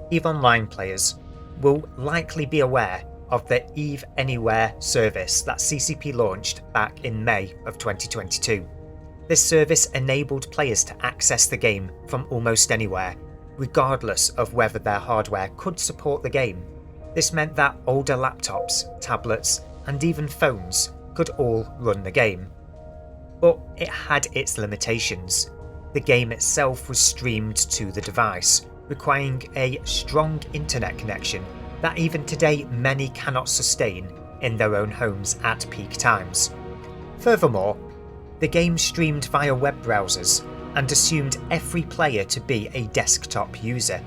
EVE Online players will likely be aware of the EVE Anywhere service that CCP launched back in May of 2022. This service enabled players to access the game from almost anywhere, regardless of whether their hardware could support the game. This meant that older laptops, tablets, and even phones could all run the game. But it had its limitations. The game itself was streamed to the device, requiring a strong internet connection that even today many cannot sustain in their own homes at peak times. Furthermore, the game streamed via web browsers and assumed every player to be a desktop user,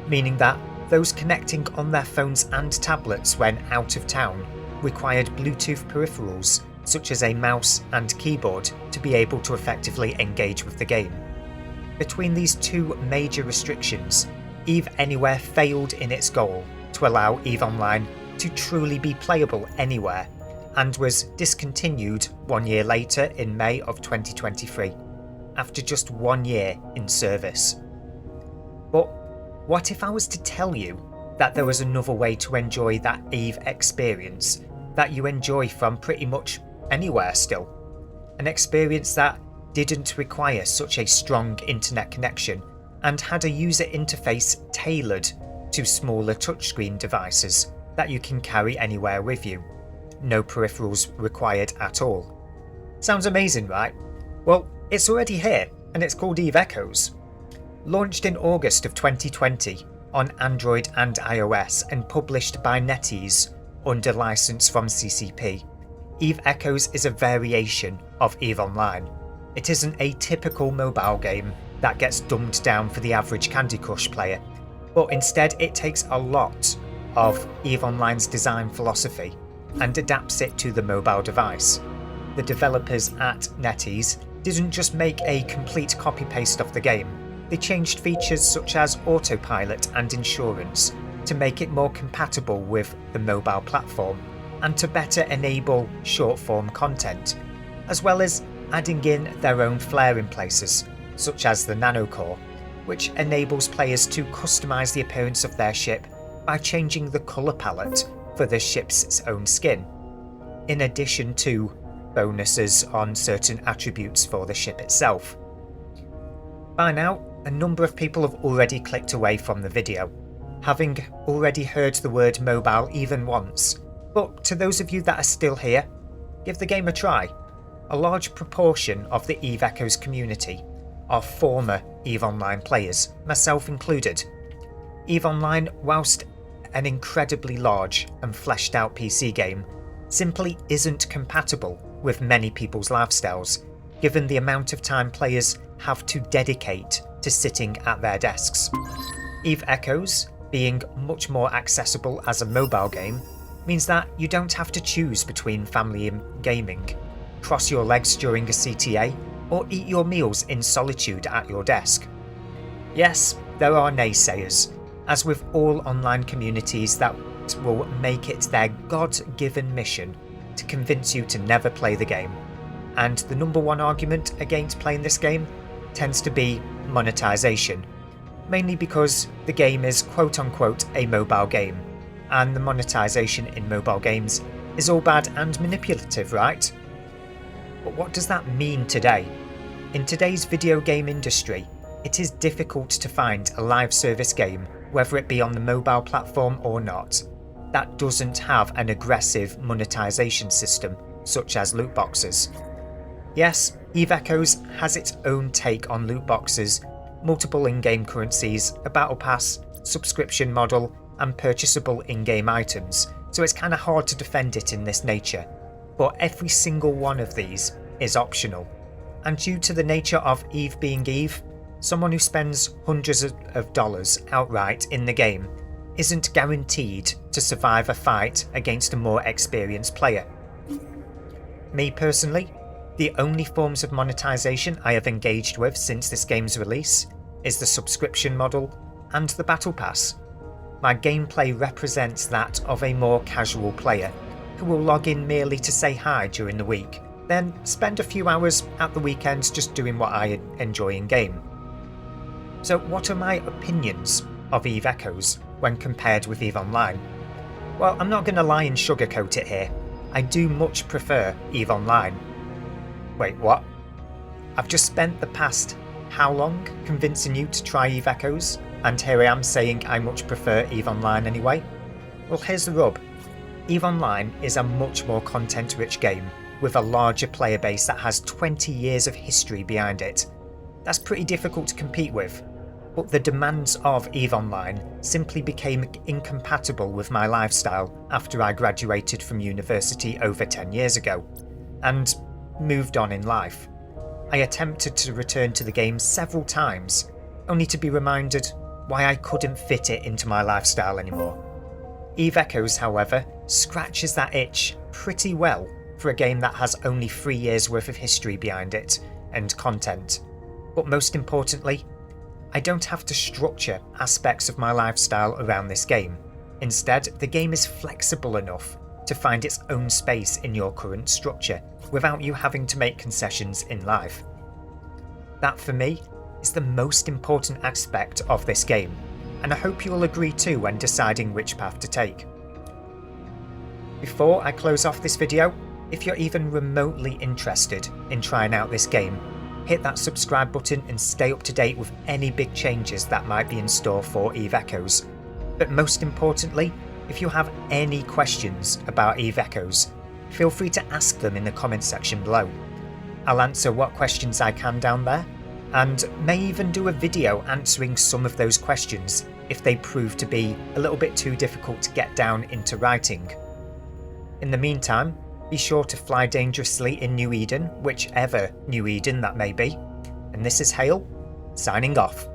meaning that those connecting on their phones and tablets when out of town required Bluetooth peripherals such as a mouse and keyboard to be able to effectively engage with the game. Between these two major restrictions, EVE Anywhere failed in its goal to allow EVE Online to truly be playable anywhere, and was discontinued 1 year later in May of 2023, after just 1 year in service. But what if I was to tell you that there was another way to enjoy that EVE experience that you enjoy from pretty much anywhere still? An experience that didn't require such a strong internet connection and had a user interface tailored to smaller touchscreen devices that you can carry anywhere with you. No peripherals required at all. Sounds amazing, right? Well, it's already here, and it's called EVE Echoes. Launched in August of 2020 on Android and iOS and published by NetEase under license from CCP, EVE Echoes is a variation of EVE Online. It isn't a typical mobile game that gets dumbed down for the average Candy Crush player, but instead it takes a lot of EVE Online's design philosophy and adapts it to the mobile device. The developers at NetEase didn't just make a complete copy-paste of the game, they changed features such as autopilot and insurance to make it more compatible with the mobile platform and to better enable short-form content, as well as adding in their own flair in places, such as the nanocore, which enables players to customise the appearance of their ship by changing the colour palette for the ship's own skin, in addition to bonuses on certain attributes for the ship itself. By now, a number of people have already clicked away from the video, having already heard the word mobile even once, but to those of you that are still here, give the game a try. A large proportion of the EVE Echoes community are former EVE Online players, myself included. EVE Online, whilst an incredibly large and fleshed out PC game, simply isn't compatible with many people's lifestyles, given the amount of time players have to dedicate to sitting at their desks. EVE Echoes, being much more accessible as a mobile game, means that you don't have to choose between family and gaming, cross your legs during a CTA, or eat your meals in solitude at your desk. Yes, there are naysayers, as with all online communities that will make it their God-given mission to convince you to never play the game. And the number one argument against playing this game tends to be monetization, mainly because the game is quote-unquote a mobile game, and the monetization in mobile games is all bad and manipulative, right? But what does that mean today? In today's video game industry, it is difficult to find a live service game, whether it be on the mobile platform or not, that doesn't have an aggressive monetization system such as loot boxes. Yes, EVE Echoes has its own take on loot boxes, multiple in-game currencies, a battle pass, subscription model, and purchasable in-game items, so it's kinda hard to defend it in this nature. But every single one of these is optional. And due to the nature of EVE being EVE, someone who spends hundreds of dollars outright in the game isn't guaranteed to survive a fight against a more experienced player. Me personally, the only forms of monetization I have engaged with since this game's release is the subscription model and the battle pass. My gameplay represents that of a more casual player who will log in merely to say hi during the week, then spend a few hours at the weekends just doing what I enjoy in game. So what are my opinions of EVE Echoes when compared with EVE Online. Well, I'm not going to lie and sugarcoat it here. I do much prefer EVE Online. Wait, what? I've just spent the past how long convincing you to try EVE Echoes, and here I am saying I much prefer EVE Online anyway? Well, here's the rub. EVE Online is a much more content-rich game, with a larger player base that has 20 years of history behind it. That's pretty difficult to compete with, but the demands of EVE Online simply became incompatible with my lifestyle after I graduated from university over 10 years ago, and moved on in life. I attempted to return to the game several times, only to be reminded why I couldn't fit it into my lifestyle anymore. EVE Echoes, however, scratches that itch pretty well for a game that has only 3 years worth of history behind it and content. But most importantly, I don't have to structure aspects of my lifestyle around this game. Instead, the game is flexible enough to find its own space in your current structure without you having to make concessions in life. That, for me, is the most important aspect of this game, and I hope you'll agree too when deciding which path to take. Before I close off this video, if you're even remotely interested in trying out this game, hit that subscribe button and stay up to date with any big changes that might be in store for EVE Echoes. But most importantly, if you have any questions about EVE Echoes, feel free to ask them in the comments section below. I'll answer what questions I can down there, and may even do a video answering some of those questions if they prove to be a little bit too difficult to get down into writing. In the meantime, be sure to fly dangerously in New Eden, whichever New Eden that may be. And this is Hale, signing off.